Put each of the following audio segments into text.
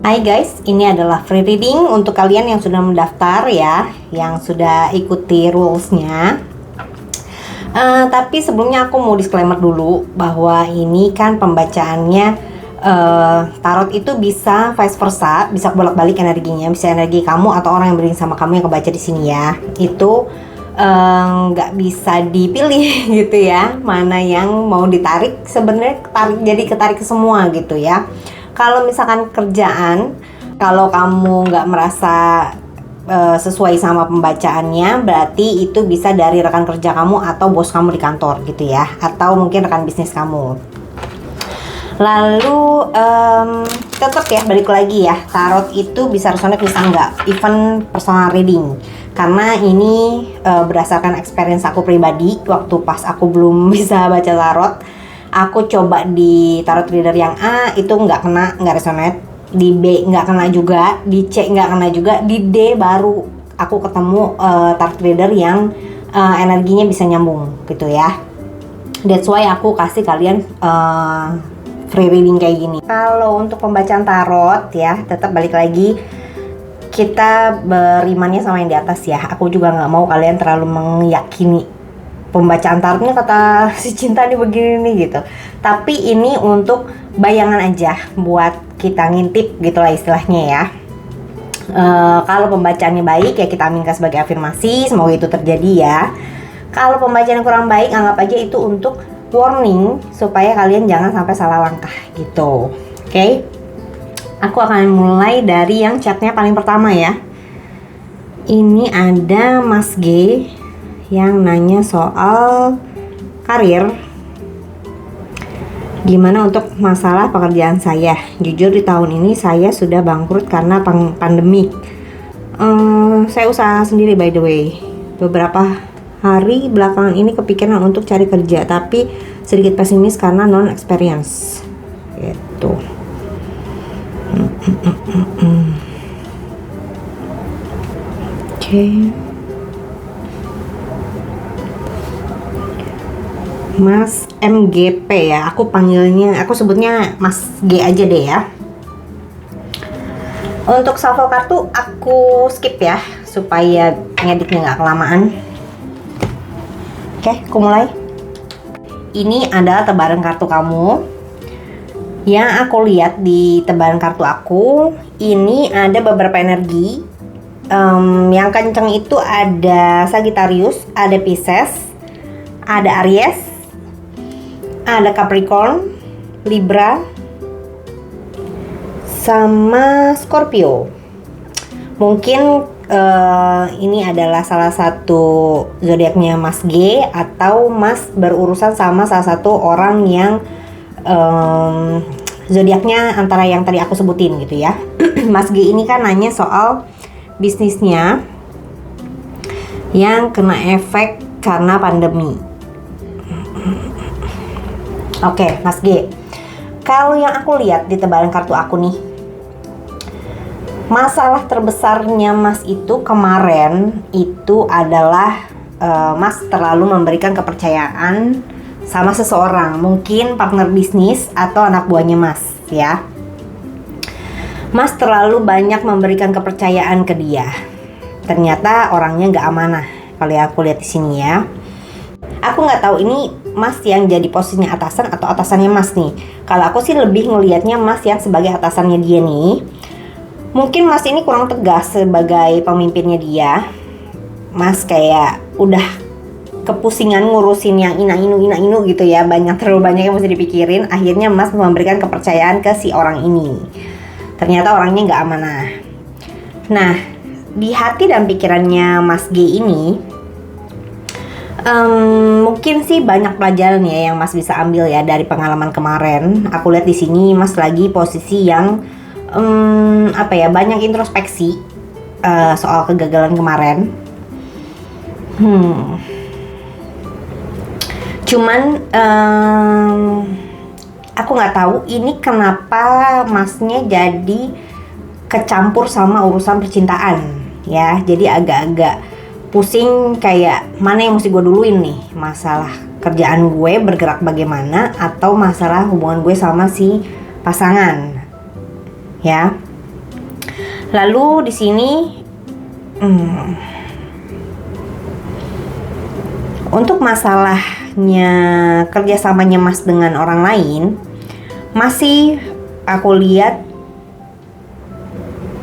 Hai guys, ini adalah free reading untuk kalian yang sudah mendaftar ya, yang sudah ikuti rulesnya. Tapi sebelumnya aku mau disclaimer dulu bahwa ini kan pembacaannya tarot itu bisa vice versa, bisa bolak-balik energinya, bisa energi kamu atau orang yang berdiri sama kamu yang kebaca di sini ya. Itu nggak bisa dipilih gitu ya, mana yang mau ditarik. Sebenarnya jadi ketarik ke semua gitu ya. Kalau misalkan kerjaan, kalau kamu nggak merasa sesuai sama pembacaannya, berarti itu bisa dari rekan kerja kamu atau bos kamu di kantor gitu ya, atau mungkin rekan bisnis kamu. Lalu tetap ya, balik lagi ya, tarot itu bisa resonate bisa enggak, even personal reading, karena ini berdasarkan experience aku pribadi. Waktu pas aku belum bisa baca tarot, aku coba di tarot reader yang A itu nggak resonate, di B nggak kena juga, di C nggak kena juga, di D baru aku ketemu tarot reader yang energinya bisa nyambung gitu ya. That's why aku kasih kalian free reading kayak gini. Kalau untuk pembacaan tarot ya, tetap balik lagi, kita berimannya sama yang di atas ya. Aku juga nggak mau kalian terlalu meyakini pembacaan tarotnya kata si Cinta nih begini nih gitu. Tapi ini untuk bayangan aja, buat kita ngintip gitulah istilahnya ya. Kalau pembacaannya baik ya kita aminkan sebagai afirmasi, semoga itu terjadi ya. Kalau pembacaan kurang baik, anggap aja itu untuk warning supaya kalian jangan sampai salah langkah gitu. Oke? Aku akan mulai dari yang chatnya paling pertama ya. Ini ada Mas G yang nanya soal karir. Gimana untuk masalah pekerjaan saya? Jujur di tahun ini saya sudah bangkrut karena pandemik. Saya usaha sendiri by the way. Beberapa hari belakangan ini kepikiran untuk cari kerja, tapi sedikit pesimis karena non experience. Gitu. Oke. Mas MGP ya, aku sebutnya Mas G aja deh ya. Untuk shuffle kartu aku skip ya, supaya ngeditnya nggak kelamaan. Oke, aku mulai. Ini adalah tebaran kartu kamu. Yang aku lihat di tebaran kartu aku, ini ada beberapa energi. Yang kenceng itu ada Sagittarius, ada Pisces, ada Aries, ada Capricorn, Libra, sama Scorpio. Mungkin ini adalah salah satu zodiaknya Mas G, atau Mas berurusan sama salah satu orang yang zodiaknya antara yang tadi aku sebutin gitu ya. Mas G ini kan nanya soal bisnisnya yang kena efek karena pandemi. Oke, Mas G. Kalau yang aku lihat di tebaran kartu aku nih, masalah terbesarnya Mas itu kemarin itu adalah Mas terlalu memberikan kepercayaan sama seseorang, mungkin partner bisnis atau anak buahnya Mas ya. Mas terlalu banyak memberikan kepercayaan ke dia. Ternyata orangnya nggak amanah. Kalau yang aku lihat di sini ya. Aku nggak tahu ini Mas yang jadi posisinya atasan atau atasannya Mas nih. Kalau aku sih lebih ngelihatnya Mas yang sebagai atasannya dia nih. Mungkin Mas ini kurang tegas sebagai pemimpinnya dia. Mas kayak udah kepusingan ngurusin yang ina inu gitu ya. Terlalu banyak yang mesti dipikirin. Akhirnya Mas memberikan kepercayaan ke si orang ini. Ternyata orangnya nggak amanah. Nah, di hati dan pikirannya Mas G ini, mungkin sih banyak pelajaran ya yang Mas bisa ambil ya dari pengalaman kemarin. Aku lihat di sini Mas lagi posisi yang banyak introspeksi soal kegagalan kemarin. Cuman aku nggak tahu ini kenapa Masnya jadi kecampur sama urusan percintaan ya. Jadi agak-agak pusing, kayak mana yang mesti gue duluin nih, masalah kerjaan gue bergerak bagaimana atau masalah hubungan gue sama si pasangan ya. Lalu di sini untuk masalahnya kerjasamanya Mas dengan orang lain, masih aku lihat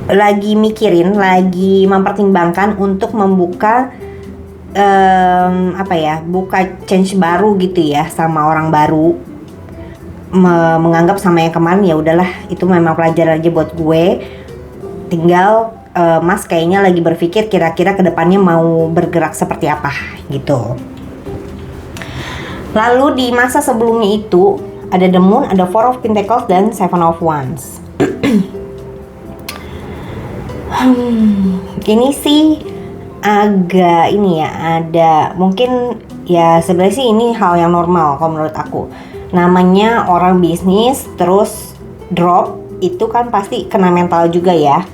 lagi mikirin, lagi mempertimbangkan untuk membuka buka change baru gitu ya sama orang baru. Menganggap sama yang kemarin ya udahlah, itu memang pelajaran aja buat gue. Tinggal Mas kayaknya lagi berpikir kira-kira kedepannya mau bergerak seperti apa gitu. Lalu di masa sebelumnya itu ada The Moon, ada Four of Pentacles dan Seven of Wands. Ini sih agak ini ya, ada mungkin ya sebenarnya sih ini hal yang normal kalau menurut aku. Namanya orang bisnis terus drop itu kan pasti kena mental juga ya.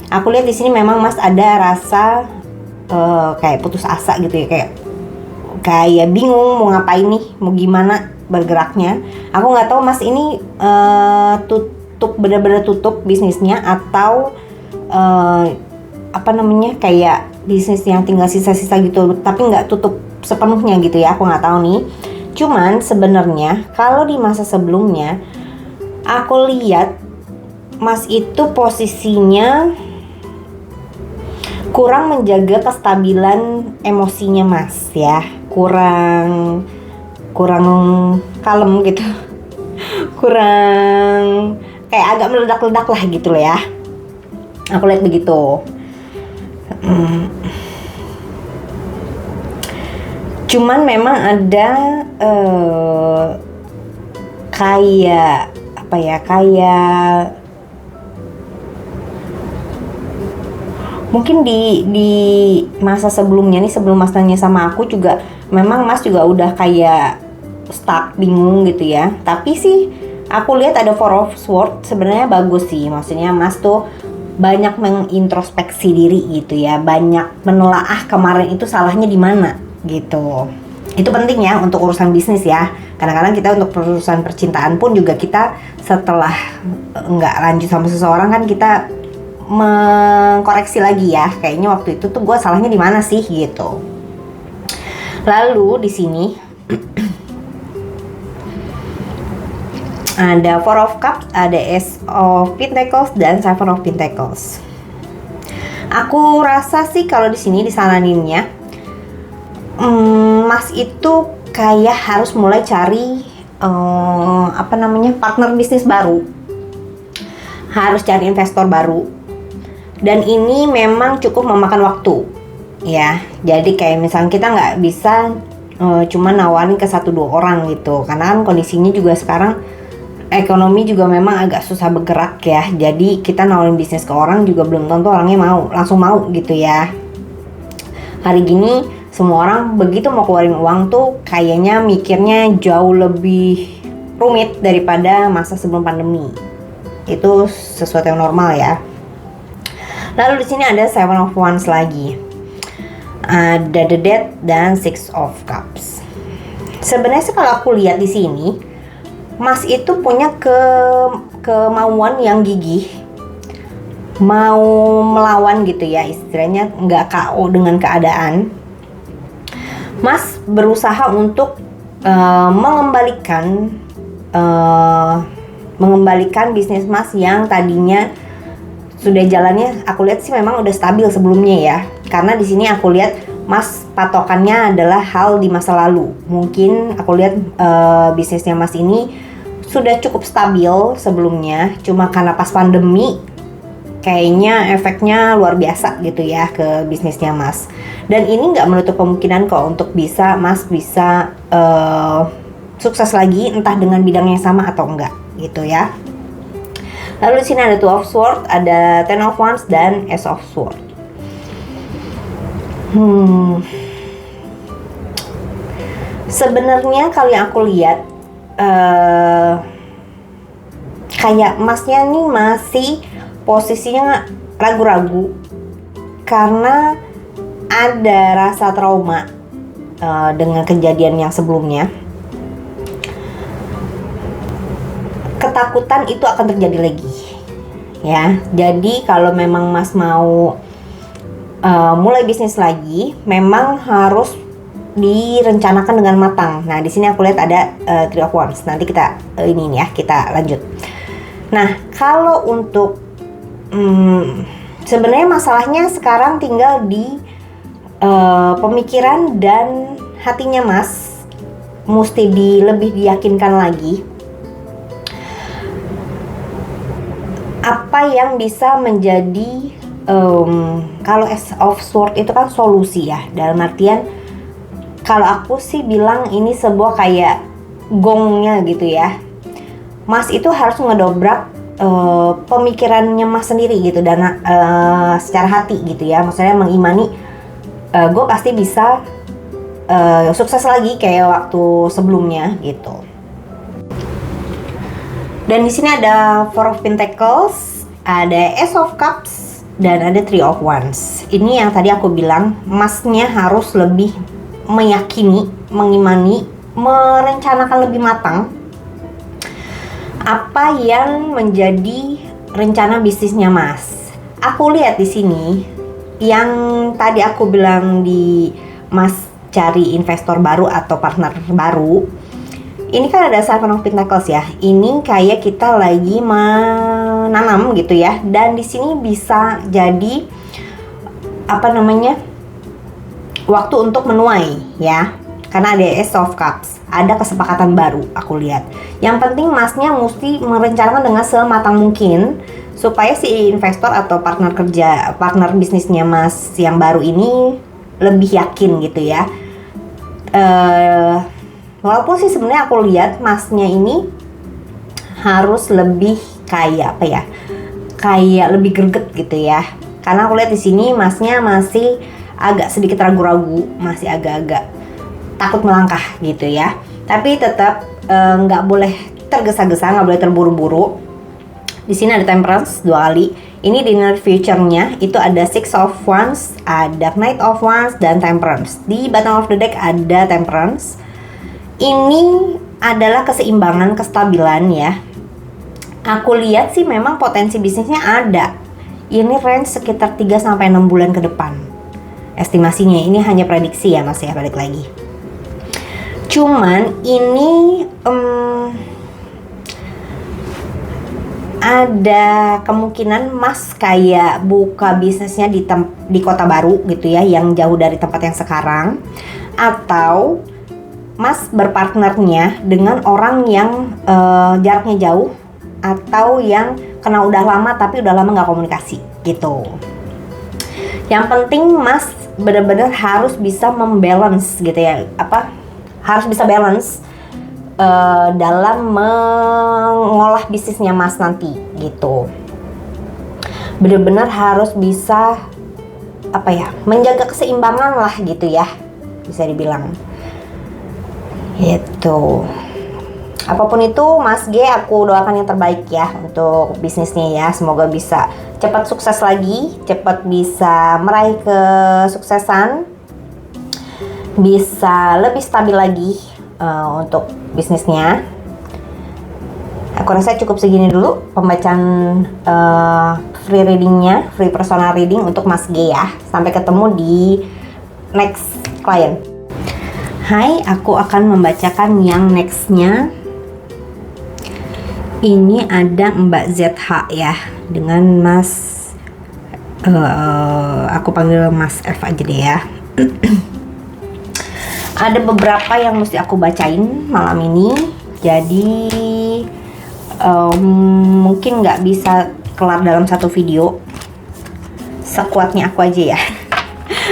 Aku lihat di sini memang Mas ada rasa kayak putus asa gitu ya, kayak bingung mau ngapain nih, mau gimana bergeraknya. Aku nggak tahu Mas ini benar-benar tutup bisnisnya atau kayak bisnis yang tinggal sisa-sisa gitu, tapi nggak tutup sepenuhnya gitu ya. Aku nggak tahu nih. Cuman sebenarnya kalau di masa sebelumnya aku lihat Mas itu posisinya kurang menjaga kestabilan emosinya Mas ya, kurang kalem gitu, kurang kayak agak meledak-ledak lah gitu loh ya. Aku lihat begitu. Cuman memang ada kayak mungkin di masa sebelumnya nih, sebelum Mas tanya sama aku juga memang Mas juga udah kayak stuck, bingung gitu ya. Tapi sih aku lihat ada Four of Swords, sebenarnya bagus sih. Maksudnya Mas tuh banyak mengintrospeksi diri gitu ya, banyak menelaah kemarin itu salahnya di mana gitu. Itu penting ya untuk urusan bisnis ya. Kadang-kadang kita untuk urusan percintaan pun juga kita setelah nggak lanjut sama seseorang kan kita mengkoreksi lagi ya, kayaknya waktu itu tuh gue salahnya di mana sih gitu. Lalu di sini ada Four of Cups, ada Ace of Pentacles dan Seven of Pentacles. Aku rasa sih kalau di sini disaraninnya Mas itu kayak harus mulai cari partner bisnis baru, harus cari investor baru. Dan ini memang cukup memakan waktu ya. Jadi kayak misalnya kita nggak bisa cuma nawarin ke 1-2 orang gitu, karena kan kondisinya juga sekarang ekonomi juga memang agak susah bergerak ya. Jadi kita nawarin bisnis ke orang juga belum tentu orangnya langsung mau gitu ya. Hari gini semua orang begitu mau keluarin uang tuh kayaknya mikirnya jauh lebih rumit daripada masa sebelum pandemi. Itu sesuatu yang normal ya. Lalu di sini ada Seven of Wands lagi, ada The Death dan Six of Cups. Sebenarnya sih kalau aku lihat di sini, Mas itu punya kemauan yang gigih, mau melawan gitu ya, istilahnya nggak KO dengan keadaan. Mas berusaha untuk mengembalikan bisnis Mas yang tadinya sudah jalannya, aku lihat sih memang udah stabil sebelumnya ya. Karena di sini aku lihat Mas patokannya adalah hal di masa lalu. Mungkin aku lihat bisnisnya Mas ini sudah cukup stabil sebelumnya, cuma karena pas pandemi kayaknya efeknya luar biasa gitu ya ke bisnisnya Mas. Dan ini nggak menutup kemungkinan kok untuk Mas bisa sukses lagi, entah dengan bidang yang sama atau enggak gitu ya. Lalu di sini ada Two of Swords, ada Ten of Wands dan Ace of Swords. Sebenarnya kalau yang aku lihat kayak Masnya nih masih posisinya ragu-ragu karena ada rasa trauma dengan kejadian yang sebelumnya. Ketakutan itu akan terjadi lagi ya. Jadi kalau memang Mas mau mulai bisnis lagi, memang harus direncanakan dengan matang. Nah, di sini aku lihat ada Three of Wands. Nanti kita ini ya, kita lanjut. Nah, kalau untuk sebenarnya masalahnya sekarang tinggal di pemikiran dan hatinya Mas. Mesti lebih diyakinkan lagi apa yang bisa menjadi kalau Ace of Swords itu kan solusi ya, dalam artian kalau aku sih bilang ini sebuah kayak gongnya gitu ya. Mas itu harus ngedobrak pemikirannya Mas sendiri gitu, dan secara hati gitu ya. Maksudnya mengimani gue pasti bisa sukses lagi kayak waktu sebelumnya gitu. Dan di sini ada Four of Pentacles, ada Ace of Cups, dan ada Three of Wands. Ini yang tadi aku bilang, Masnya harus lebih meyakini, mengimani, merencanakan lebih matang apa yang menjadi rencana bisnisnya Mas. Aku lihat di sini yang tadi aku bilang di Mas cari investor baru atau partner baru. Ini kan ada Seven of Pentacles ya. Ini kayak kita lagi menanam gitu ya. Dan di sini bisa jadi waktu untuk menuai ya. Karena ada Ace of Cups, ada kesepakatan baru aku lihat. Yang penting Masnya mesti merencanakan dengan sematang mungkin supaya si investor atau partner bisnisnya Mas yang baru ini lebih yakin gitu ya. Walaupun sih sebenarnya aku lihat Masnya ini harus lebih kayak kayak lebih greget gitu ya. Karena aku lihat di sini Masnya masih agak sedikit ragu-ragu, masih agak-agak takut melangkah gitu ya. Tapi tetap nggak boleh tergesa-gesa, nggak boleh terburu-buru. Di sini ada Temperance 2 kali. Ini di near future-nya itu ada Six of Wands, ada Knight of Wands, dan Temperance. Di bottom of the deck ada Temperance. Ini adalah keseimbangan, kestabilan ya. Aku lihat sih memang potensi bisnisnya ada. Ini range sekitar 3-6 bulan ke depan. Estimasinya ini hanya prediksi ya Mas ya, balik lagi. Cuman ini ada kemungkinan Mas kayak buka bisnisnya di kota baru gitu ya, yang jauh dari tempat yang sekarang, atau Mas berpartnernya dengan orang yang jaraknya jauh atau yang kenal udah lama tapi udah lama nggak komunikasi gitu. Yang penting Mas benar-benar harus bisa membalance gitu ya, harus bisa balance dalam mengolah bisnisnya Mas nanti gitu. Benar-benar harus bisa menjaga keseimbangan lah gitu ya, bisa dibilang gitu. Apapun itu Mas G, aku doakan yang terbaik ya untuk bisnisnya ya. Semoga bisa cepat sukses lagi, cepat bisa meraih kesuksesan, bisa lebih stabil lagi untuk bisnisnya. Aku rasa cukup segini dulu pembacaan free readingnya, free personal reading untuk Mas G ya. Sampai ketemu di next client. Hai, aku akan membacakan yang nextnya. Ini ada Mbak ZH ya, dengan Mas aku panggil Mas F aja deh ya. Ada beberapa yang mesti aku bacain malam ini, jadi mungkin nggak bisa kelar dalam satu video, sekuatnya aku aja ya.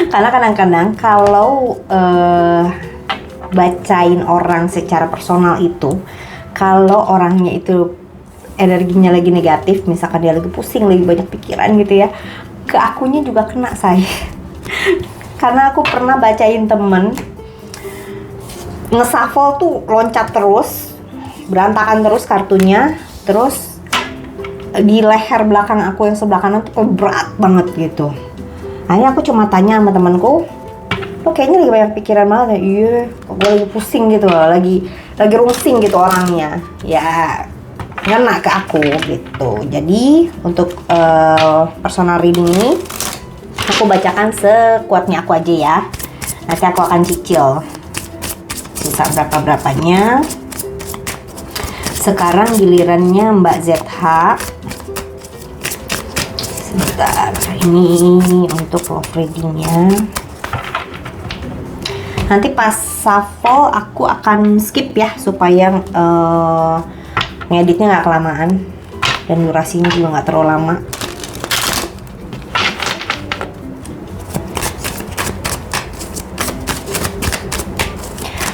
Karena kadang-kadang kalau bacain orang secara personal itu, kalau orangnya itu energinya lagi negatif, misalkan dia lagi pusing, lagi banyak pikiran gitu ya, ke akunya juga kena saya. Karena aku pernah bacain temen nge-shuffle tuh loncat terus, berantakan terus kartunya, terus di leher belakang aku yang sebelah kanan tuh berat banget gitu. Akhirnya aku cuma tanya sama temanku, lo kayaknya lagi banyak pikiran banget ya. Iya, gue lagi pusing gitu loh, lagi rusing gitu orangnya. Ya ngena ke aku gitu. Jadi untuk personal reading ini aku bacakan sekuatnya aku aja ya. Nanti aku akan cicil sisa berapa-berapanya. Sekarang gilirannya Mbak ZH. Sebentar, ini untuk love readingnya. Nanti pas shuffle aku akan skip ya, supaya ngeditnya nggak kelamaan dan durasinya juga nggak terlalu lama.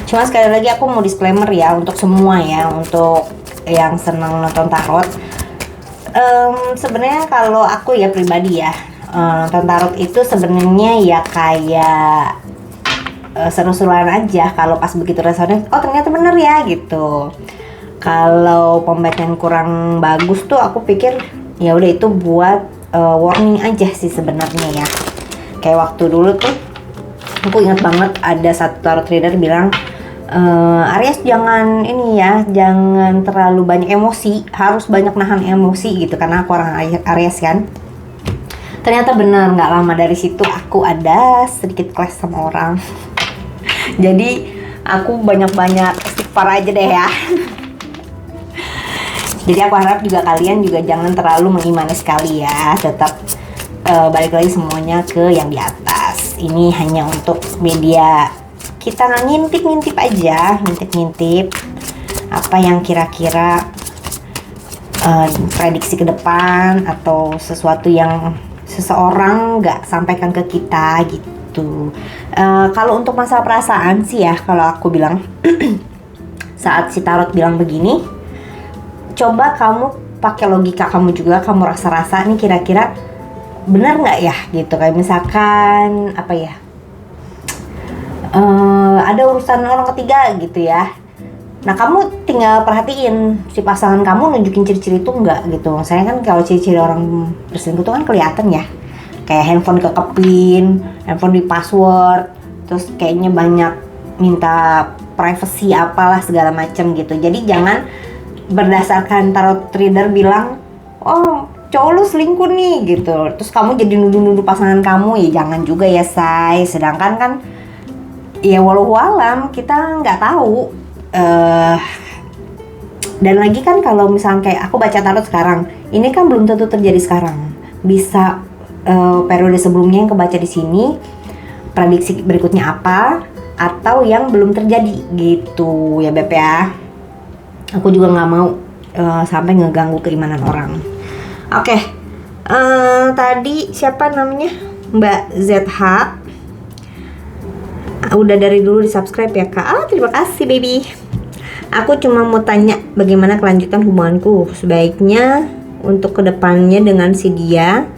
Cuma sekali lagi aku mau disclaimer ya untuk semua ya, untuk yang senang nonton tarot. Sebenarnya kalau aku ya pribadi ya, nonton tarot itu sebenarnya ya kayak seru-seruan aja. Kalau pas begitu resonnya, oh ternyata bener ya gitu. Kalau pembacaan kurang bagus tuh aku pikir ya udah itu buat warning aja sih sebenarnya ya. Kayak waktu dulu tuh aku ingat banget ada satu tarot reader bilang, Aries jangan ini ya, jangan terlalu banyak emosi, harus banyak nahan emosi gitu, karena aku orang Aries kan. Ternyata bener, nggak lama dari situ aku ada sedikit clash sama orang. Jadi aku banyak-banyak istighfar aja deh ya. Jadi aku harap juga kalian juga jangan terlalu mengimani sekali ya, tetap balik lagi semuanya ke yang di atas. Ini hanya untuk media, kita ngintip-ngintip aja, ngintip-ngintip apa yang kira-kira prediksi ke depan atau sesuatu yang seseorang nggak sampaikan ke kita gitu. Kalau untuk masalah perasaan sih ya, kalau aku bilang saat si tarot bilang begini, coba kamu pakai logika kamu juga, kamu rasa-rasa nih kira-kira benar nggak ya gitu. Kayak misalkan apa ya, ada urusan orang ketiga gitu ya. Nah kamu tinggal perhatiin si pasangan kamu nunjukin ciri-ciri itu enggak gitu. Saya kan kalau ciri-ciri orang berselingkuh itu kan kelihatan ya. Kayak handphone kekepin, handphone di password, terus kayaknya banyak minta privacy apalah segala macam gitu. Jadi jangan berdasarkan tarot reader bilang, oh cowok lu selingkuh nih gitu, terus kamu jadi nuduh-nuduh pasangan kamu, ya jangan juga ya say. Sedangkan kan ya walau-walam kita nggak tahu. Dan lagi kan kalau misalnya kayak aku baca tarot sekarang, ini kan belum tentu terjadi sekarang. Bisa periode sebelumnya yang kebaca di sini, prediksi berikutnya apa, atau yang belum terjadi gitu ya Beb ya. Aku juga nggak mau sampai ngeganggu keimanan orang. Oke, tadi siapa namanya, Mbak ZH. Udah dari dulu di subscribe ya Kak. Terima kasih baby. Aku cuma mau tanya bagaimana kelanjutan hubunganku. Sebaiknya untuk kedepannya dengan si dia,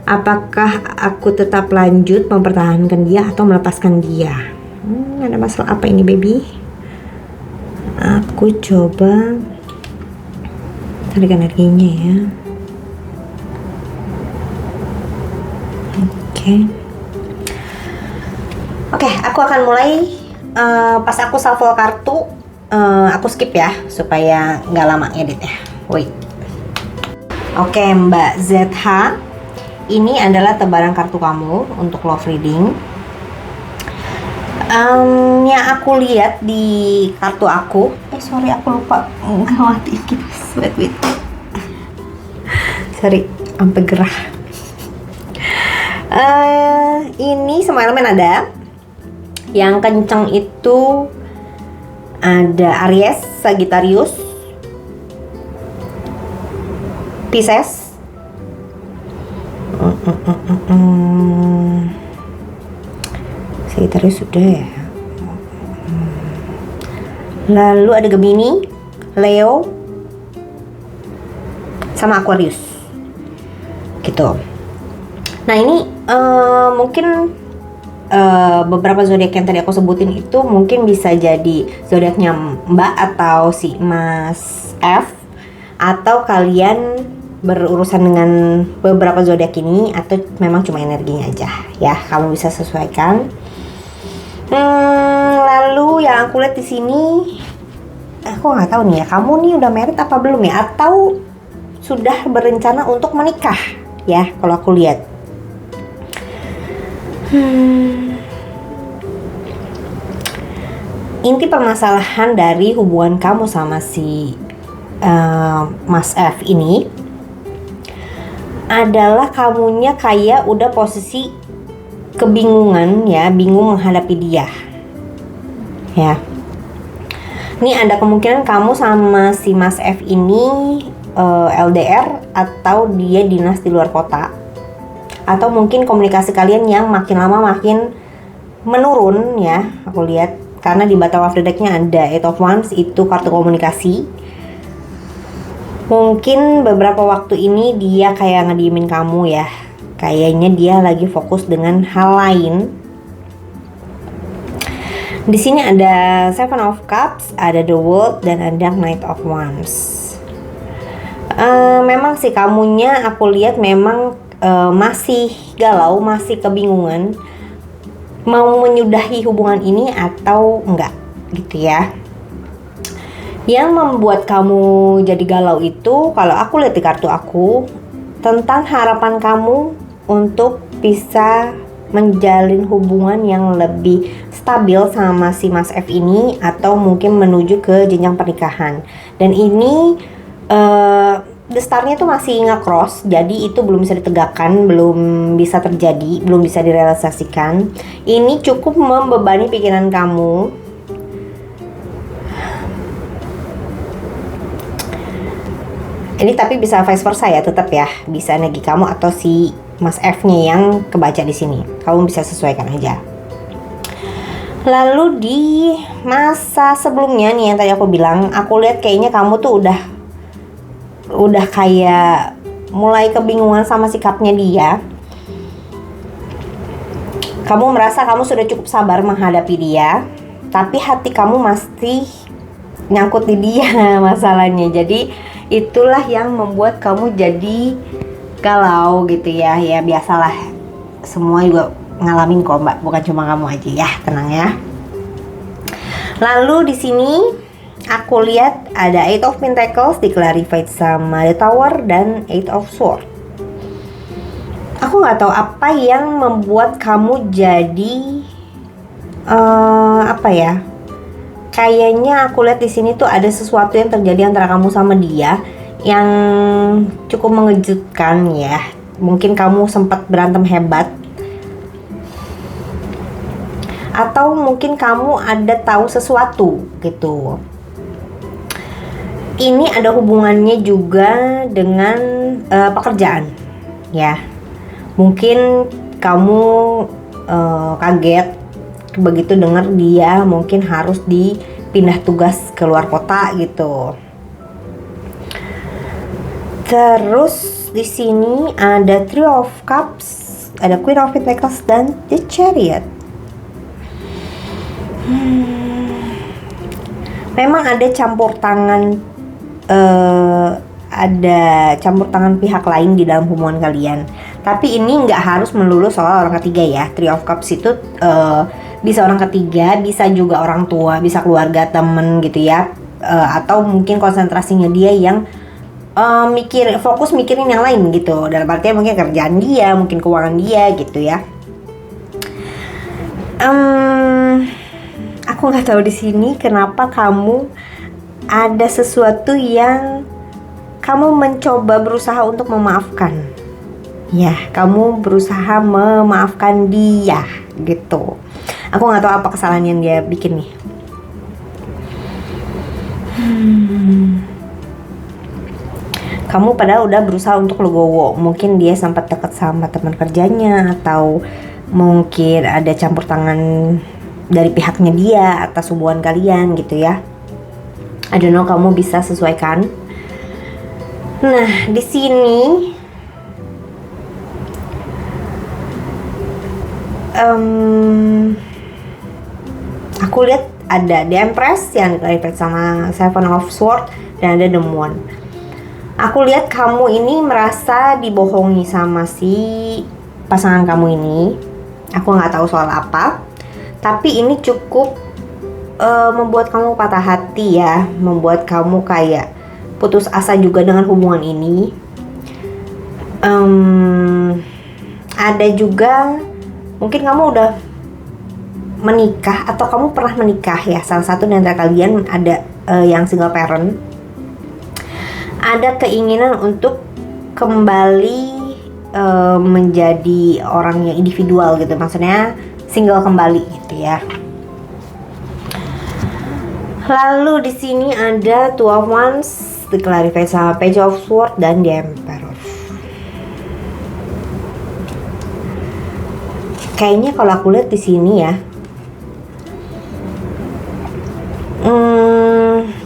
apakah aku tetap lanjut mempertahankan dia atau melepaskan dia? Ada masalah apa ini baby? Aku coba tarik energinya ya. Oke, aku akan mulai. Pas aku shuffle kartu, aku skip ya supaya nggak lama editnya. Wait. Oke, Mbak ZH, ini adalah tebaran kartu kamu untuk love reading. Yang aku lihat di kartu aku, sorry aku lupa ngamatin gitu. Wait. Sorry, sampai gerah. Ini semua elemen ada. Yang kenceng itu ada Aries, Sagittarius, Pisces, Sagittarius sudah ya. Lalu ada Gemini, Leo, sama Aquarius gitu. Nah ini mungkin beberapa zodiak yang tadi aku sebutin itu mungkin bisa jadi zodiaknya Mbak atau si Mas F, atau kalian berurusan dengan beberapa zodiak ini, atau memang cuma energinya aja ya, kamu bisa sesuaikan. Lalu yang aku lihat di sini aku nggak tahu nih ya, kamu nih udah married apa belum ya, atau sudah berencana untuk menikah ya kalau aku lihat. Inti permasalahan dari hubungan kamu sama si Mas F ini adalah kamunya kayak udah posisi kebingungan ya, bingung menghadapi dia ya. Ini ada kemungkinan kamu sama si Mas F ini LDR atau dia dinas di luar kota, atau mungkin komunikasi kalian yang makin lama makin menurun ya, aku lihat. Karena di bottom of the deck-nya ada Eight of Wands, itu kartu komunikasi. Mungkin beberapa waktu ini dia kayak ngediemin kamu ya. Kayaknya dia lagi fokus dengan hal lain. Di sini ada Seven of Cups, ada The World, dan ada Knight of Wands. Memang sih kamunya aku lihat memang masih galau, masih kebingungan mau menyudahi hubungan ini atau enggak gitu ya. Yang membuat kamu jadi galau itu, kalau aku lihat di kartu aku, tentang harapan kamu untuk bisa menjalin hubungan yang lebih stabil sama si Mas F ini, atau mungkin menuju ke jenjang pernikahan. Dan ini the star-nya tuh masih nge-cross, jadi itu belum bisa ditegakkan, belum bisa terjadi, belum bisa direalisasikan. Ini cukup membebani pikiran kamu. Ini tapi bisa vice versa ya, tetap ya, bisa energi kamu atau si Mas F-nya yang kebaca di sini. Kamu bisa sesuaikan aja. Lalu di masa sebelumnya nih yang tadi aku bilang, aku lihat kayaknya kamu tuh udah kayak mulai kebingungan sama sikapnya dia. Kamu merasa kamu sudah cukup sabar menghadapi dia, tapi hati kamu masih nyangkut di dia masalahnya. Jadi itulah yang membuat kamu jadi galau gitu ya. Ya biasalah, semua juga ngalamin kok Mbak, bukan cuma kamu aja ya, tenang ya. Lalu di sini aku lihat ada Eight of Pentacles di-clarified sama The Tower dan Eight of Swords. Aku nggak tahu apa yang membuat kamu jadi apa ya? Kayaknya aku lihat di sini tuh ada sesuatu yang terjadi antara kamu sama dia yang cukup mengejutkan ya. Mungkin kamu sempat berantem hebat, atau mungkin kamu ada tahu sesuatu gitu. Ini ada hubungannya juga dengan pekerjaan ya. Mungkin kamu kaget begitu dengar dia mungkin harus dipindah tugas ke luar kota gitu. Terus di sini ada Three of Cups, ada Queen of Pentacles dan The Chariot. Memang ada campur tangan pihak lain di dalam hubungan kalian. Tapi ini nggak harus melulu soal orang ketiga ya. Three of Cups itu bisa orang ketiga, bisa juga orang tua, bisa keluarga, temen gitu ya. Atau mungkin konsentrasinya dia yang fokus mikirin yang lain gitu. Dalam artinya mungkin kerjaan dia, mungkin keuangan dia gitu ya. Aku nggak tahu di sini kenapa kamu ada sesuatu yang kamu mencoba berusaha untuk memaafkan. Ya, kamu berusaha memaafkan dia gitu. Aku nggak tahu apa kesalahan yang dia bikin nih. Kamu padahal udah berusaha untuk legowo. Mungkin dia sempat dekat sama teman kerjanya, atau mungkin ada campur tangan dari pihaknya dia atas hubungan kalian gitu ya. I don't know, kamu bisa sesuaikan. Nah, di sini aku lihat ada The Empress yang dikalibrate sama Seven of Swords dan ada The Moon. Aku lihat kamu ini merasa dibohongi sama si pasangan kamu ini. Aku nggak tahu soal apa, tapi ini cukup membuat kamu patah hati ya, membuat kamu kayak putus asa juga dengan hubungan ini. Ada juga mungkin kamu udah menikah atau kamu pernah menikah ya, salah satu dari antara kalian ada yang single parent, ada keinginan untuk kembali menjadi orang yang individual gitu, maksudnya single kembali gitu ya. Lalu di sini ada Two of Wands diklarify sama Page of Swords dan The Emperor. Kayaknya kalau aku lihat di sini ya,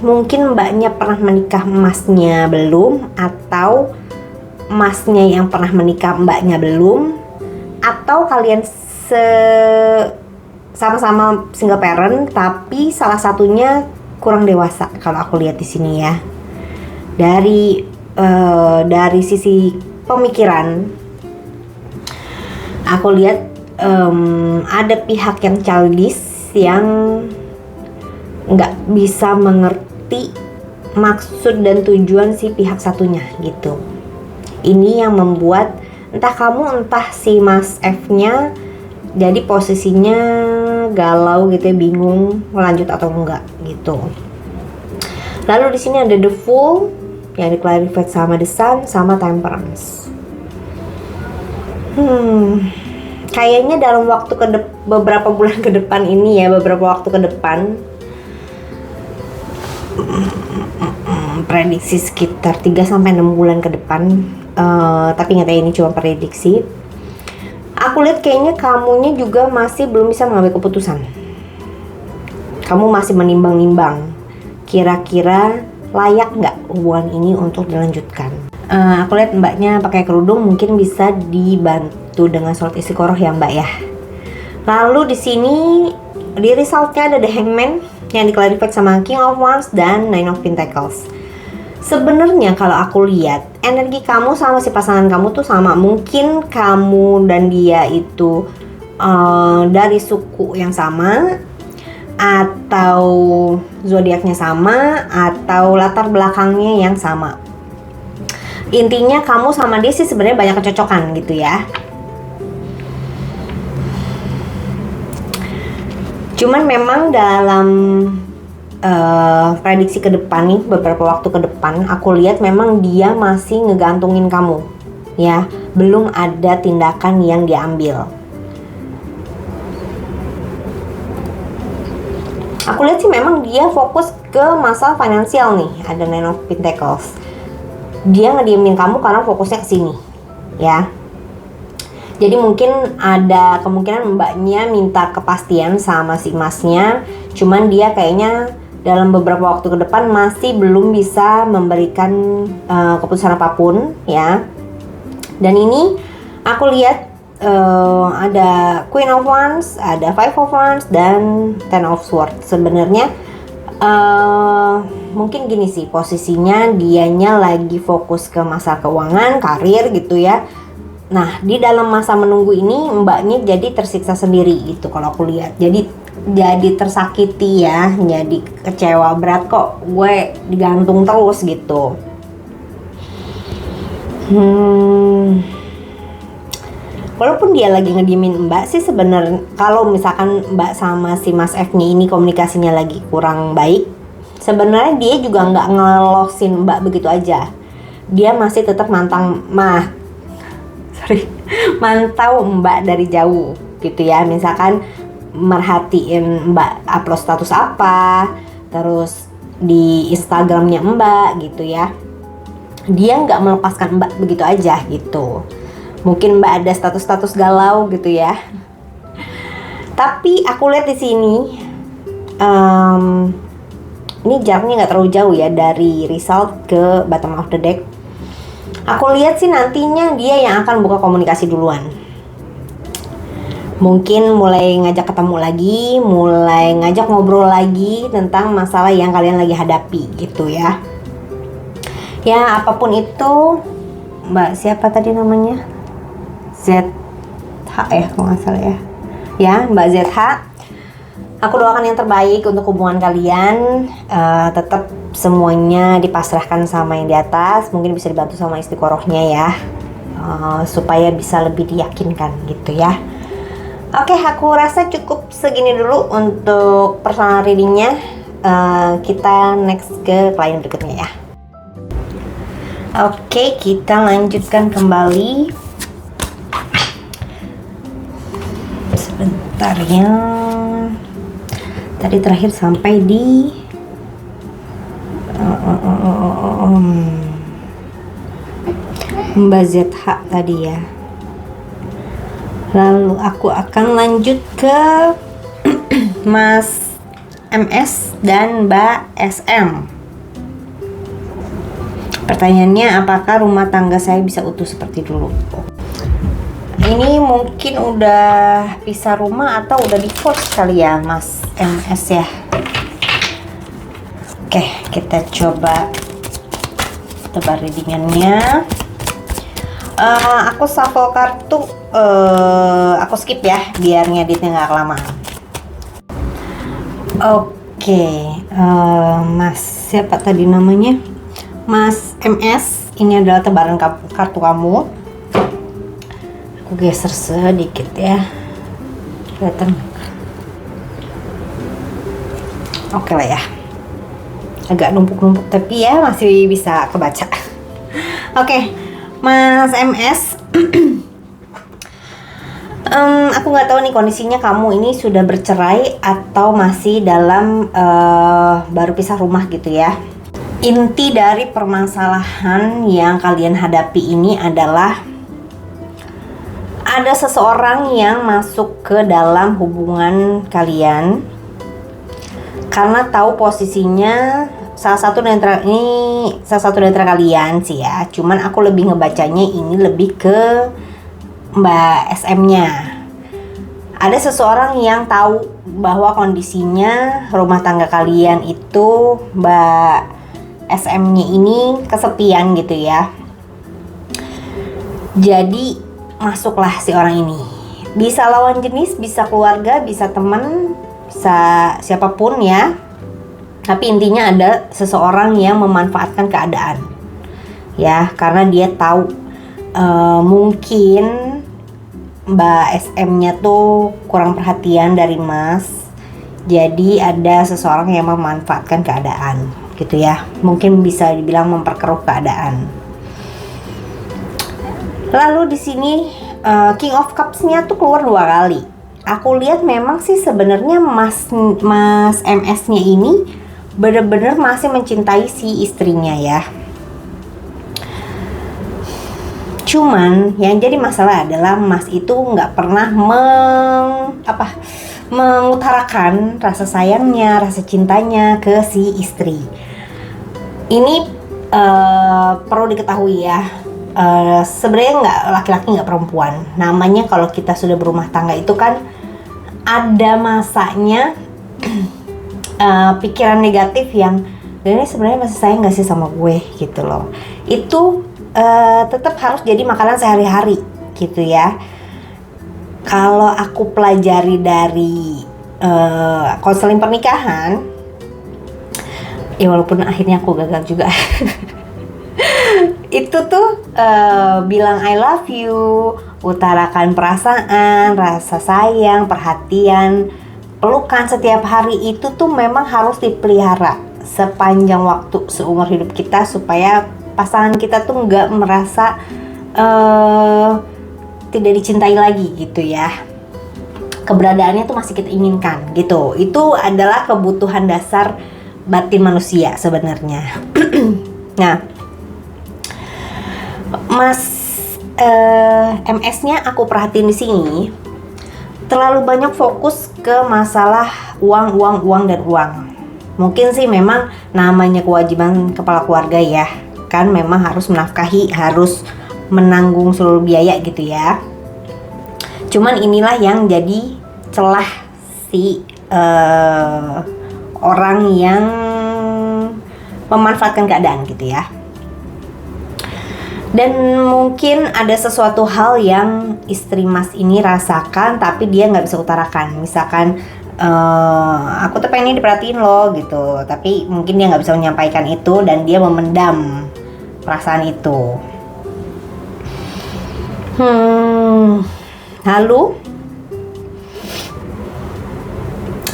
mungkin mbaknya pernah menikah, masnya belum, atau masnya yang pernah menikah, mbaknya belum, atau kalian sama-sama single parent tapi salah satunya kurang dewasa kalau aku lihat di sini ya. Dari sisi pemikiran aku lihat ada pihak yang childish yang nggak bisa mengerti maksud dan tujuan si pihak satunya gitu. Ini yang membuat entah kamu entah si Mas F-nya jadi posisinya galau gitu ya, bingung lanjut atau enggak gitu. Lalu di sini ada The Fool yang diklarify sama The Sun sama Temperance. Kayaknya dalam waktu beberapa bulan ke depan ini ya, beberapa waktu ke depan, prediksi sekitar 3-6 bulan ke depan, tapi nggak tahu, ini cuma prediksi. Aku lihat kayaknya kamunya juga masih belum bisa mengambil keputusan. Kamu masih menimbang-nimbang, kira-kira layak nggak hubungan ini untuk dilanjutkan. Aku lihat mbaknya pakai kerudung, mungkin bisa dibantu dengan surat istiqoroh ya mbak ya. Lalu di sini di resultnya ada The Hangman yang diklarifikasi sama King of Wands dan Nine of Pentacles. Sebenarnya kalau aku lihat energi kamu sama si pasangan kamu tuh sama. Mungkin kamu dan dia itu dari suku yang sama, atau zodiaknya sama, atau latar belakangnya yang sama. Intinya kamu sama dia sih sebenarnya banyak kecocokan gitu ya. Cuman memang dalam prediksi ke depan nih, beberapa waktu ke depan aku lihat memang dia masih ngegantungin kamu ya, belum ada tindakan yang diambil. Aku lihat sih memang dia fokus ke masalah finansial nih, ada Nine of Pentacles. Dia ngediemin kamu karena fokusnya ke sini ya. Jadi mungkin ada kemungkinan mbaknya minta kepastian sama si masnya, cuman dia kayaknya dalam beberapa waktu ke depan masih belum bisa memberikan keputusan apapun ya. Dan ini aku lihat ada Queen of Wands, ada Five of Wands, dan Ten of Swords. Sebenarnya mungkin gini sih, posisinya dianya lagi fokus ke masalah keuangan, karir gitu ya. Nah, di dalam masa menunggu ini mbaknya jadi tersiksa sendiri gitu kalau aku lihat. Jadi tersakiti ya, jadi kecewa berat, kok gue digantung terus gitu. Walaupun dia lagi ngediemin mbak sih sebenarnya, kalau misalkan mbak sama si Mas F-nya ini komunikasinya lagi kurang baik, sebenarnya dia juga nggak ngelosin mbak begitu aja. Dia masih tetap mantau mbak dari jauh gitu ya. Misalkan merhatiin mbak upload status apa, terus di Instagramnya mbak gitu ya. Dia nggak melepaskan mbak begitu aja gitu. Mungkin mbak ada status-status galau gitu ya. Tapi aku lihat di sini ini jaraknya nggak terlalu jauh ya dari result ke bottom of the deck. Aku lihat sih nantinya dia yang akan buka komunikasi duluan. Mungkin mulai ngajak ketemu lagi, mulai ngajak ngobrol lagi tentang masalah yang kalian lagi hadapi gitu ya. Ya apapun itu, mbak siapa tadi namanya? ZH ya kalau nggak salah ya. Ya mbak ZH. Aku doakan yang terbaik untuk hubungan kalian. Tetap semuanya dipasrahkan sama yang di atas. Mungkin bisa dibantu sama istiqorohnya ya, supaya bisa lebih diyakinkan gitu ya. Oke, aku rasa cukup segini dulu untuk personal readingnya. Kita next ke klien berikutnya ya. Oke, kita lanjutkan kembali. Sebentar ya. Tadi terakhir sampai di Mbak ZH tadi ya. Lalu aku akan lanjut ke Mas MS dan Mbak SM. Pertanyaannya, apakah rumah tangga saya bisa utuh seperti dulu? Ini mungkin udah pisah rumah atau udah divorce kali ya Mas MS ya. Oke, kita coba tebar readingannya. Aku shuffle kartu, aku skip ya biar ngeditnya nggak kelamaan. Oke, Mas siapa tadi namanya? Mas MS, ini adalah tebaran kartu kamu. Aku geser sedikit ya, kelihatan. Oke lah ya, agak numpuk-numpuk tapi ya masih bisa kebaca. Oke, Mas MS, aku nggak tahu nih kondisinya kamu ini sudah bercerai atau masih dalam baru pisah rumah gitu ya. Inti dari permasalahan yang kalian hadapi ini adalah ada seseorang yang masuk ke dalam hubungan kalian karena tahu posisinya salah satu dari kalian sih ya. Cuman aku lebih ngebacanya ini lebih ke Mbak SM-nya. Ada seseorang yang tahu bahwa kondisinya rumah tangga kalian itu Mbak SM-nya ini kesepian gitu ya. Jadi masuklah si orang ini. Bisa lawan jenis, bisa keluarga, bisa teman, bisa siapapun ya. Tapi intinya ada seseorang yang memanfaatkan keadaan. Ya, karena dia tahu mungkin Mbak SM-nya tuh kurang perhatian dari Mas. Jadi ada seseorang yang memanfaatkan keadaan gitu ya. Mungkin bisa dibilang memperkeruh keadaan. Lalu di sini King of Cups-nya tuh keluar 2 kali. Aku lihat memang sih sebenarnya Mas MS-nya ini benar-benar masih mencintai si istrinya ya. Cuman yang jadi masalah adalah Mas itu nggak pernah mengutarakan rasa sayangnya, rasa cintanya ke si istri. Ini perlu diketahui ya. Sebenarnya nggak laki-laki nggak perempuan. Namanya kalau kita sudah berumah tangga itu kan ada masanya pikiran negatif yang ini sebenarnya masih sayang nggak sih sama gue gitu loh. Itu tetap harus jadi makanan sehari-hari gitu ya. Kalau aku pelajari dari konseling pernikahan, ya walaupun akhirnya aku gagal juga. Itu tuh bilang I love you, utarakan perasaan, rasa sayang, perhatian, pelukan setiap hari itu tuh memang harus dipelihara sepanjang waktu seumur hidup kita supaya pasangan kita tuh nggak merasa tidak dicintai lagi gitu ya. Keberadaannya tuh masih kita inginkan gitu. Itu adalah kebutuhan dasar batin manusia sebenarnya. Nah, Mas MS-nya aku perhatiin di sini terlalu banyak fokus ke masalah uang dan uang. Mungkin sih memang namanya kewajiban kepala keluarga ya, kan memang harus menafkahi, harus menanggung seluruh biaya gitu ya. Cuman inilah yang jadi celah si orang yang memanfaatkan keadaan gitu ya. Dan mungkin ada sesuatu hal yang istri Mas ini rasakan tapi dia nggak bisa utarakan. Misalkan Aku tuh pengen diperhatiin loh gitu, tapi mungkin dia nggak bisa menyampaikan itu dan dia memendam perasaan itu. Lalu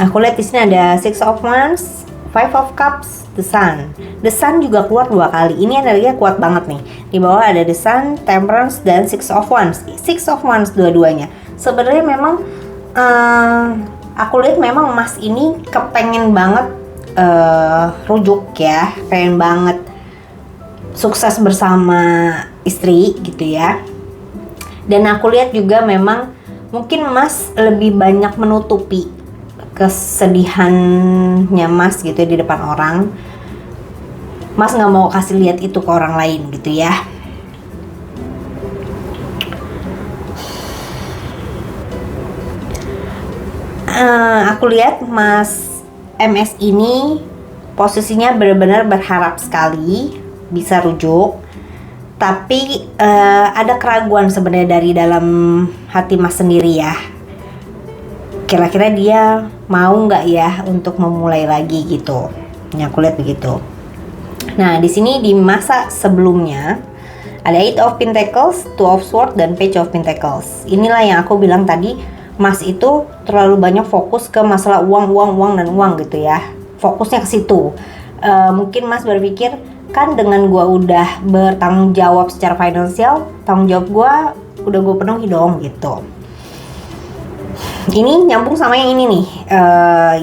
aku lihat di sini ada Six of Wands, Five of Cups, The Sun. The Sun juga keluar 2 kali. Ini energinya kuat banget nih. Di bawah ada The Sun, Temperance, dan Six of Wands. Six of Wands dua-duanya. Sebenarnya memang aku lihat memang Mas ini kepengen banget rujuk ya, pengen banget sukses bersama istri gitu ya. Dan aku lihat juga memang mungkin Mas lebih banyak menutupi kesedihannya Mas gitu ya di depan orang. Mas nggak mau kasih lihat itu ke orang lain gitu ya. Aku lihat Mas MS ini posisinya benar-benar berharap sekali bisa rujuk, tapi ada keraguan sebenarnya dari dalam hati Mas sendiri ya. Kira-kira dia mau nggak ya untuk memulai lagi gitu? Yang aku lihat begitu. Nah, di sini di masa sebelumnya ada Eight of Pentacles, Two of Swords, dan Page of Pentacles. Inilah yang aku bilang tadi, Mas itu terlalu banyak fokus ke masalah uang dan uang gitu ya. Fokusnya ke situ. Mungkin Mas berpikir, kan dengan gua udah bertanggung jawab secara finansial, tanggung jawab gua udah gue penuhi dong gitu. Ini nyambung sama yang ini nih,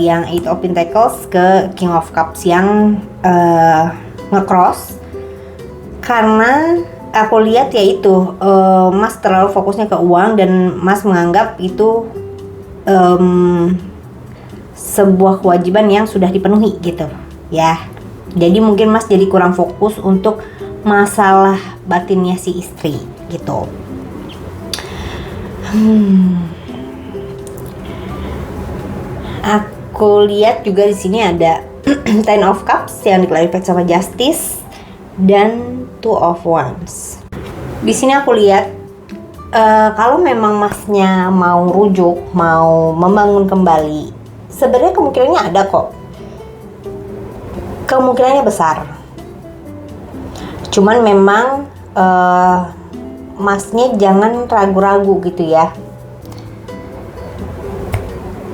yang Eight of Pentacles ke King of Cups yang ngecross. Karena aku lihat ya itu, Mas terlalu fokusnya ke uang dan Mas menganggap itu sebuah kewajiban yang sudah dipenuhi gitu ya. Jadi mungkin Mas jadi kurang fokus untuk masalah batinnya si istri gitu. Aku lihat juga di sini ada Ten of Cups yang diklarifikasi sama Justice dan Two of Wands. Di sini aku lihat kalau memang Masnya mau rujuk, mau membangun kembali, sebenarnya kemungkinannya ada kok. Kemungkinannya besar. Cuman memang Masnya jangan ragu-ragu gitu ya.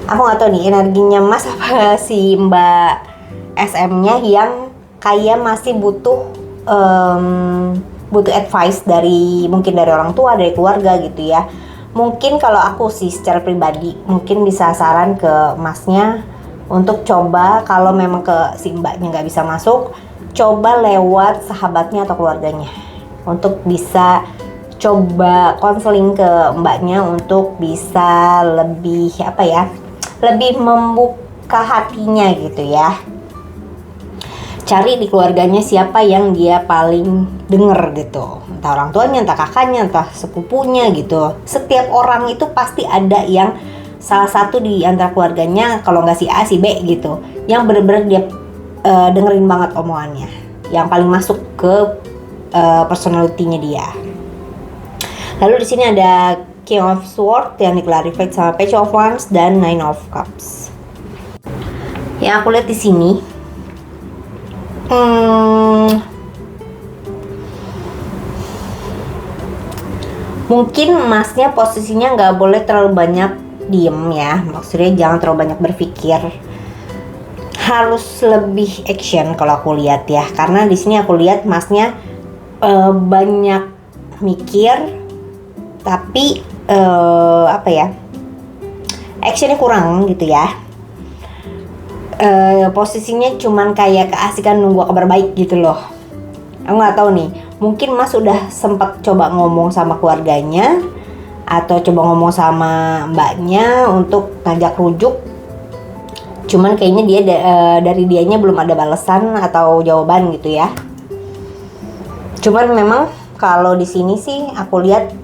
Aku nggak tahu nih energinya Mas apa si Mbak SM-nya yang kayak masih butuh advice dari mungkin dari orang tua, dari keluarga gitu ya. Mungkin kalau aku sih secara pribadi mungkin bisa saran ke Masnya untuk coba, kalau memang ke si Mbaknya nggak bisa masuk, coba lewat sahabatnya atau keluarganya untuk bisa coba konseling ke Mbaknya untuk bisa lebih lebih membuka hatinya gitu ya. Cari di keluarganya siapa yang dia paling denger gitu, entah orang tuanya, entah kakaknya, entah sepupunya gitu. Setiap orang itu pasti ada yang salah satu di antara keluarganya, kalau nggak si A si B gitu, yang bener-bener dia dengerin banget omongannya, yang paling masuk ke personality-nya dia. Lalu di sini ada King of Swords yang diklarifikasi sama Page of Wands dan Nine of Cups. Yang aku lihat di sini, mungkin Masnya posisinya nggak boleh terlalu banyak diem ya. Maksudnya jangan terlalu banyak berpikir. Harus lebih action kalau aku lihat ya. Karena di sini aku lihat Masnya banyak mikir, tapi actionnya kurang gitu ya. Posisinya cuman kayak keasikan nunggu kabar baik gitu loh. Aku nggak tahu nih, mungkin Mas udah sempat coba ngomong sama keluarganya atau coba ngomong sama mbaknya untuk ngajak rujuk, cuman kayaknya dia dari dianya belum ada balasan atau jawaban gitu ya. Cuman memang kalau di sini sih aku lihat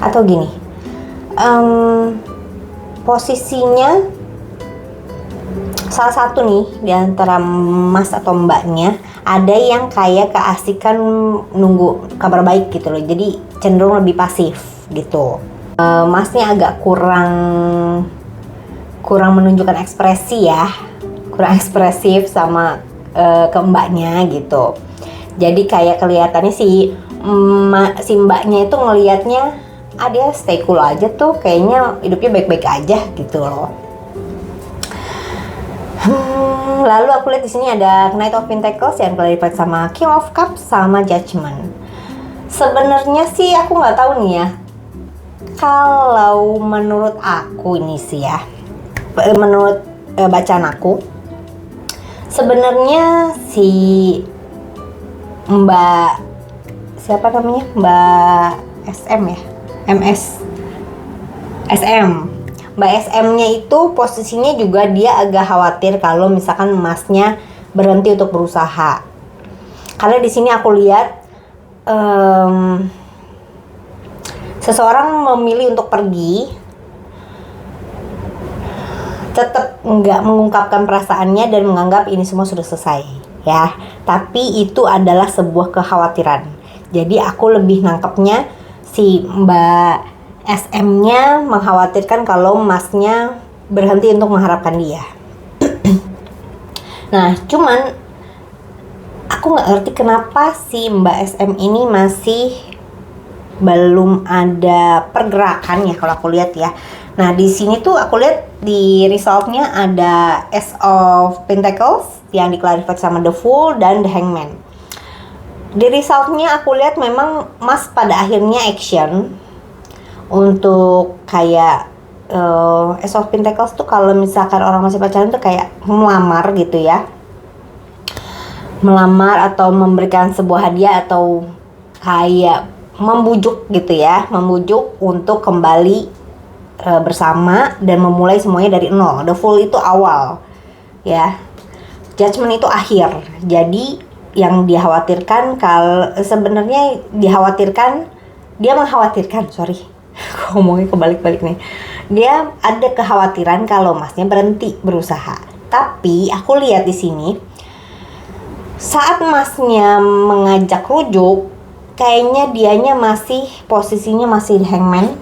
atau gini, posisinya salah satu nih di antara mas atau mbaknya ada yang kayak keasikan nunggu kabar baik gitu loh, jadi cenderung lebih pasif gitu. Masnya agak kurang menunjukkan ekspresi ya, kurang ekspresif sama ke mbaknya gitu. Jadi kayak kelihatannya si mbaknya itu ngelihatnya dia stay cool aja tuh, kayaknya hidupnya baik-baik aja gitu loh. Lalu aku lihat di sini ada Knight of Pentacles yang clarified sama King of Cups sama Judgment. Sebenarnya sih aku nggak tahu nih ya. Kalau menurut aku ini sih ya, menurut bacaan aku, sebenarnya si Mbak siapa namanya, Mbak SM ya, Mbak SM-nya itu posisinya juga dia agak khawatir kalau misalkan masnya berhenti untuk berusaha. Karena di sini aku lihat seseorang memilih untuk pergi, tetap nggak mengungkapkan perasaannya dan menganggap ini semua sudah selesai ya. Tapi itu adalah sebuah kekhawatiran. Jadi aku lebih nangkepnya si Mbak SM-nya mengkhawatirkan kalau masnya berhenti untuk mengharapkan dia. Nah, cuman aku nggak ngerti kenapa si Mbak SM ini masih belum ada pergerakan ya kalau aku lihat ya. Nah, di sini tuh aku lihat di resultnya ada Ace of Pentacles yang diklarifikasi sama The Fool dan The Hangman. Di resultnya aku lihat memang Mas pada akhirnya action untuk kayak Ace of Pentacles tuh kalau misalkan orang masih pacaran tuh kayak melamar gitu ya, melamar atau memberikan sebuah hadiah atau kayak membujuk gitu ya, membujuk untuk kembali bersama dan memulai semuanya dari nol. The Fool itu awal ya, Judgment itu akhir. Jadi yang dikhawatirkan sebenarnya dia mengkhawatirkan ngomongnya kebalik-balik nih. Dia ada kekhawatiran kalau masnya berhenti berusaha. Tapi aku lihat di sini saat masnya mengajak rujuk, kayaknya dianya posisinya masih hangman,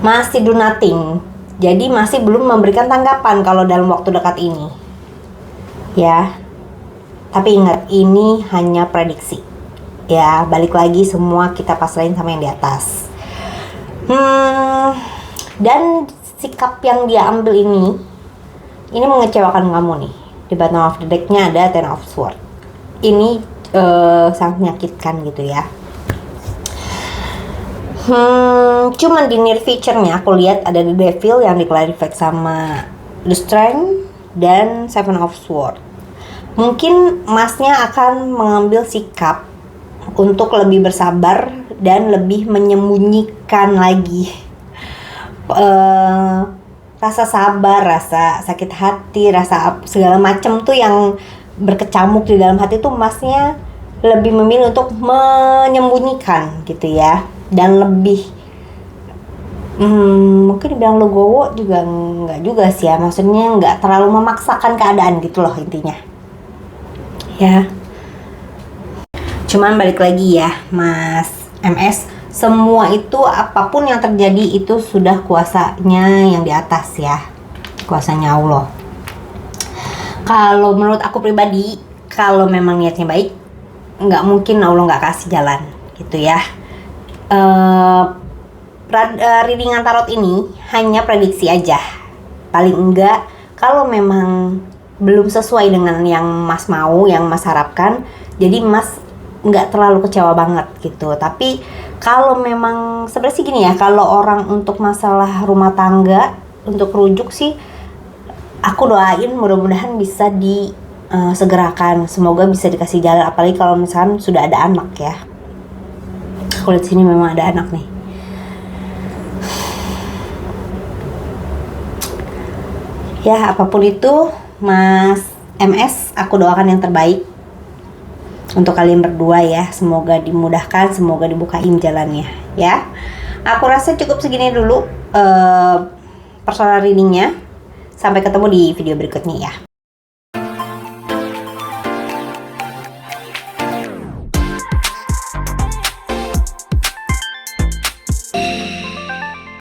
masih do nothing. Jadi masih belum memberikan tanggapan kalau dalam waktu dekat ini. Ya. Tapi ingat, ini hanya prediksi. Ya, balik lagi semua kita pasrahin sama yang di atas. Dan sikap yang dia ambil ini mengecewakan kamu nih. Di bottom of the deck-nya ada Ten of Swords. Ini sangat menyakitkan gitu ya. Cuman di near future-nya aku lihat ada The Devil yang diklarifikasi sama The Strength dan Seven of Swords. Mungkin masnya akan mengambil sikap untuk lebih bersabar dan lebih menyembunyikan lagi rasa sabar, rasa sakit hati, rasa segala macam tuh yang berkecamuk di dalam hati tuh masnya lebih memilih untuk menyembunyikan gitu ya, dan lebih mungkin dibilang legowo juga nggak juga sih ya, maksudnya nggak terlalu memaksakan keadaan gitu loh intinya ya. Cuman balik lagi ya Mas MS, semua itu apapun yang terjadi itu sudah kuasanya yang di atas ya, kuasanya Allah. Kalau menurut aku pribadi, kalau memang niatnya baik, nggak mungkin Allah nggak kasih jalan gitu ya. Readingan tarot ini hanya prediksi aja, paling enggak kalau memang belum sesuai dengan yang Mas mau, yang Mas harapkan, jadi Mas nggak terlalu kecewa banget gitu. Tapi kalau memang sebenarnya sih gini ya, kalau orang untuk masalah rumah tangga untuk rujuk sih aku doain mudah-mudahan bisa disegerakan, semoga bisa dikasih jalan, apalagi kalau misalkan sudah ada anak ya. Aku lihat sini memang ada anak nih. Ya apapun itu Mas MS, aku doakan yang terbaik untuk kalian berdua ya, semoga dimudahkan, semoga dibukain jalannya ya. Aku rasa cukup segini dulu personal readingnya. Sampai ketemu di video berikutnya ya.